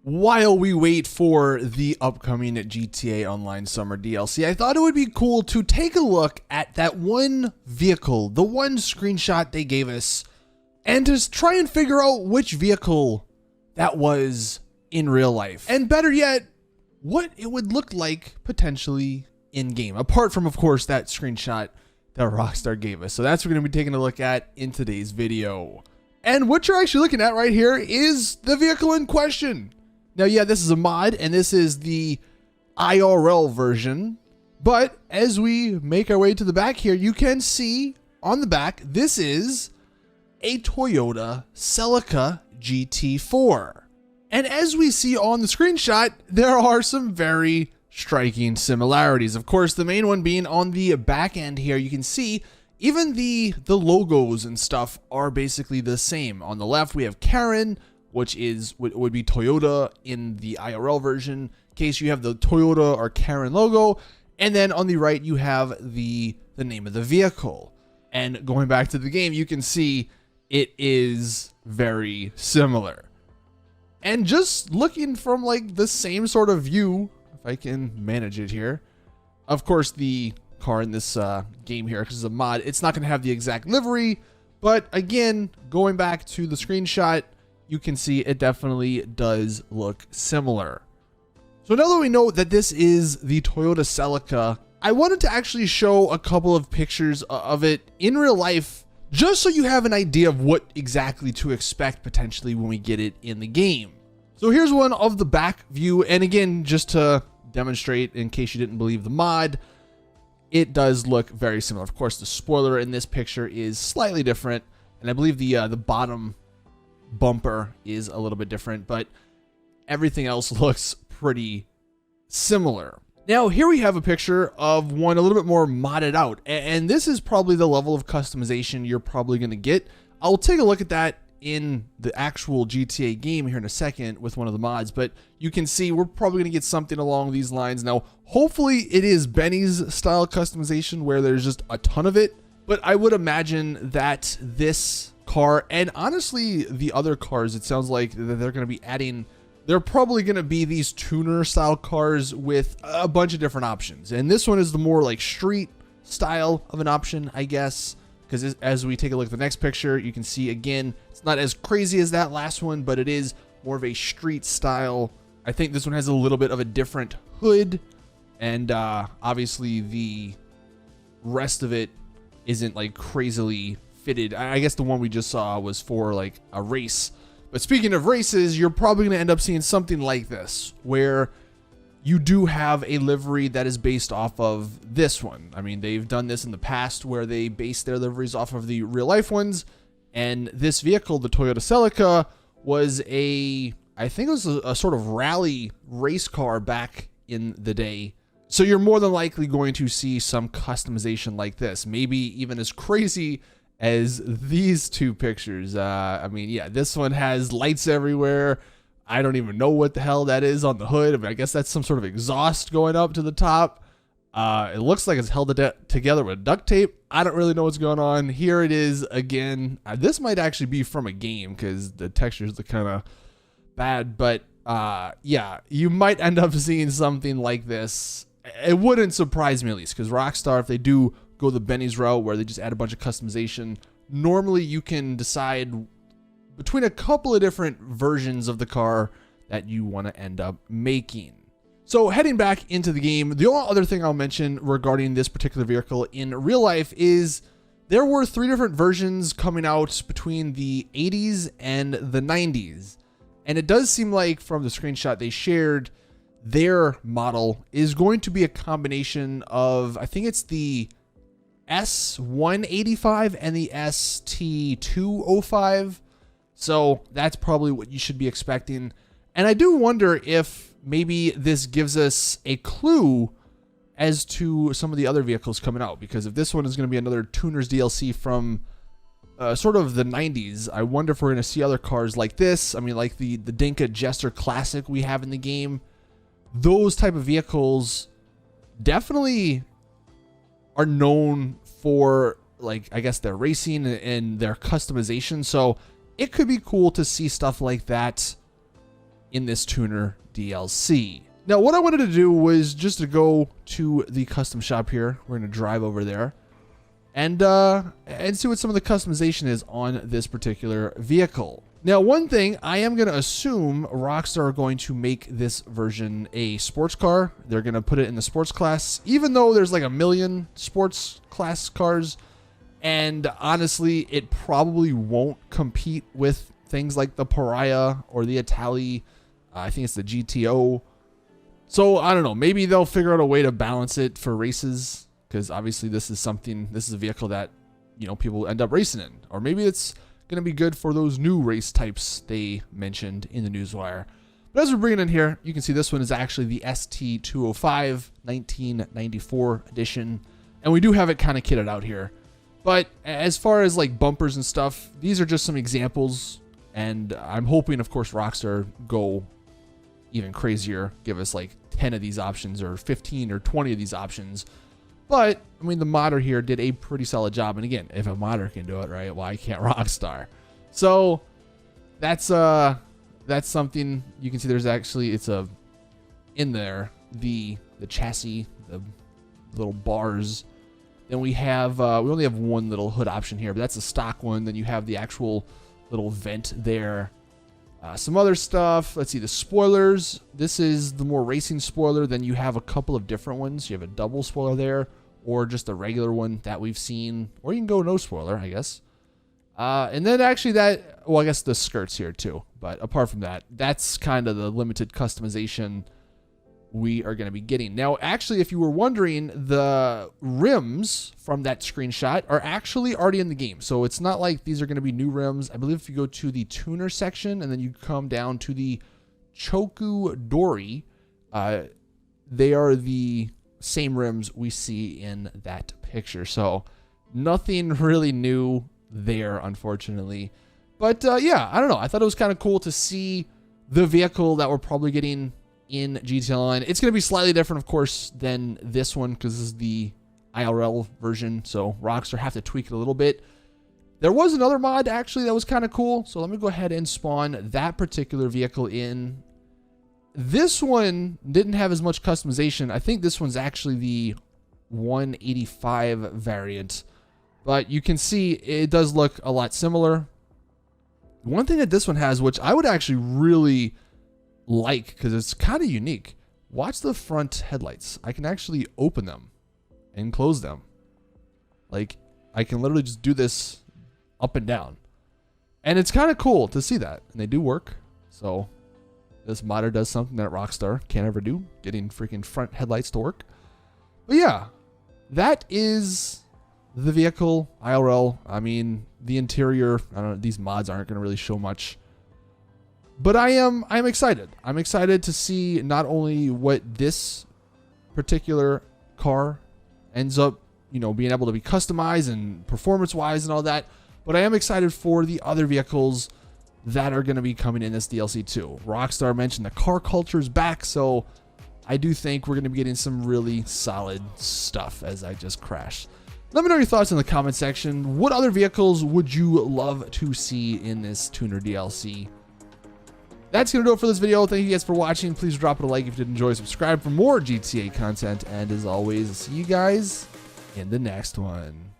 While we wait for the upcoming GTA Online Summer DLC, I thought it would be cool to take a look at that one vehicle, the one screenshot they gave us, and to try and figure out which vehicle that was in real life. And better yet, what it would look like potentially in-game, apart from, of course, that screenshot that Rockstar gave us. So that's what we're going to be taking a look at in today's video. And what you're actually looking at right here is the vehicle in question. Now, yeah, this is a mod, and this is the IRL version. But as we make our way to the back here, you can see on the back, this is a Toyota Celica GT4. And as we see on the screenshot, there are some very striking similarities. Of course, the main one being on the back end here, you can see even the logos and stuff are basically the same. On the left, we have Karen, which would be Toyota in the IRL version, in case you have the Toyota or Karen logo. And then on the right, you have the name of the vehicle. And going back to the game, you can see it is very similar. And just looking from like the same sort of view, if I can manage it here. Of course, the car in this game here, because it's a mod, it's not going to have the exact livery. But again, going back to the screenshot, you can see it definitely does look similar. So now that we know that this is the Toyota Celica, I wanted to actually show a couple of pictures of it in real life, just so you have an idea of what exactly to expect potentially when we get it in the game. So here's one of the back view, and again, just to demonstrate in case you didn't believe the mod, it does look very similar. Of course, the spoiler in this picture is slightly different, and I believe the bottom bumper is a little bit different, but everything else looks pretty similar. Now here we have a picture of one a little bit more modded out, and this is probably the level of customization you're probably going to get. I'll take a look at that in the actual GTA game here in a second with one of the mods, but you can see we're probably going to get something along these lines. Now hopefully it is Benny's style customization where there's just a ton of it, but I would imagine that this car, and honestly the other cars, it sounds like they're going to be adding, they're probably going to be these tuner style cars with a bunch of different options, and this one is the more like street style of an option, I guess, because as we take a look at the next picture, you can see again it's not as crazy as that last one, but it is more of a street style. I think this one has a little bit of a different hood, and obviously the rest of it isn't like crazily fitted. I guess the one we just saw was for like a race. But speaking of races, you're probably going to end up seeing something like this, where you do have a livery that is based off of this one. I mean, they've done this in the past where they base their liveries off of the real life ones. And this vehicle, the Toyota Celica, was I think it was a sort of rally race car back in the day. So you're more than likely going to see some customization like this, maybe even as crazy as these two pictures. I mean, yeah, this one has lights everywhere. I don't even know what the hell that is on the hood. I mean, I guess that's some sort of exhaust going up to the top. It looks like it's held together with duct tape. I don't really know what's going on. Here it is again. This might actually be from a game because the textures look kind of bad. But yeah, you might end up seeing something like this. It wouldn't surprise me, at least, because Rockstar, if they do go the Benny's route where they just add a bunch of customization, normally you can decide between a couple of different versions of the car that you want to end up making. So heading back into the game, the only other thing I'll mention regarding this particular vehicle in real life is there were 3 different versions coming out between the 80s and the 90s. And it does seem like from the screenshot they shared, their model is going to be a combination of, I think it's the S185 and the ST205. So that's probably what you should be expecting. And I do wonder if maybe this gives us a clue as to some of the other vehicles coming out, because if this one is going to be another Tuners DLC from sort of the 90s, I wonder if we're going to see other cars like this. I mean, like the Dinka Jester Classic we have in the game. Those type of vehicles definitely are known for, like, I guess their racing and their customization. So it could be cool to see stuff like that in this tuner DLC. Now, what I wanted to do was just to go to the custom shop here. We're going to drive over there and see what some of the customization is on this particular vehicle. Now, one thing, I am going to assume Rockstar are going to make this version a sports car. They're going to put it in the sports class, even though there's like a million sports class cars. And honestly, it probably won't compete with things like the Pariah or the Itali. I think it's the GTO. So I don't know, maybe they'll figure out a way to balance it for races, because obviously this is a vehicle that, you know, people end up racing in. Or maybe it's going to be good for those new race types they mentioned in the newswire. But as we're bringing in here, you can see this one is actually the ST205 1994 edition. And we do have it kind of kitted out here. But as far as like bumpers and stuff, these are just some examples. And I'm hoping, of course, Rockstar go even crazier, give us like 10 of these options or 15 or 20 of these options. But I mean, the modder here did a pretty solid job. And again, if a modder can do it, right, why can't Rockstar? So that's something you can see. There's actually, it's in there, the chassis, the little bars. Then we have we only have one little hood option here, but that's a stock one. Then you have the actual little vent there. Some other stuff. Let's see, the spoilers. This is the more racing spoiler. Then you have a couple of different ones. You have a double spoiler there, or just a regular one that we've seen, or you can go no spoiler, I guess. And then actually I guess the skirts here too. But apart from that, that's kind of the limited customization we are going to be getting. Now, actually, if you were wondering, the rims from that screenshot are actually already in the game. So it's not like these are going to be new rims. I believe if you go to the tuner section and then you come down to the Choku Dory, they are the same rims we see in that picture. So nothing really new there, unfortunately. But yeah, I don't know. I thought it was kind of cool to see the vehicle that we're probably getting in GTA Online. It's going to be slightly different, of course, than this one, because this is the IRL version, so Rockstar have to tweak it a little bit. There was another mod, actually, that was kind of cool, so let me go ahead and spawn that particular vehicle in. This one didn't have as much customization. I think this one's actually the 185 variant, but you can see it does look a lot similar. One thing that this one has, which I would actually really like, because it's kind of unique. Watch the front headlights. I can actually open them and close them. Like, I can literally just do this up and down. And it's kind of cool to see that. And they do work. So this modder does something that Rockstar can't ever do, getting freaking front headlights to work. But yeah, that is the vehicle IRL. I mean, the interior, I don't know, these mods aren't going to really show much. But I'm excited. I'm excited to see not only what this particular car ends up, you know, being able to be customized and performance-wise and all that, but I am excited for the other vehicles that are going to be coming in this DLC too. Rockstar mentioned the car culture is back, so I do think we're going to be getting some really solid stuff as I just crashed. Let me know your thoughts in the comment section. What other vehicles would you love to see in this tuner DLC? That's going to do it for this video. Thank you guys for watching. Please drop it a like if you did enjoy. Subscribe for more GTA content. And as always, see you guys in the next one.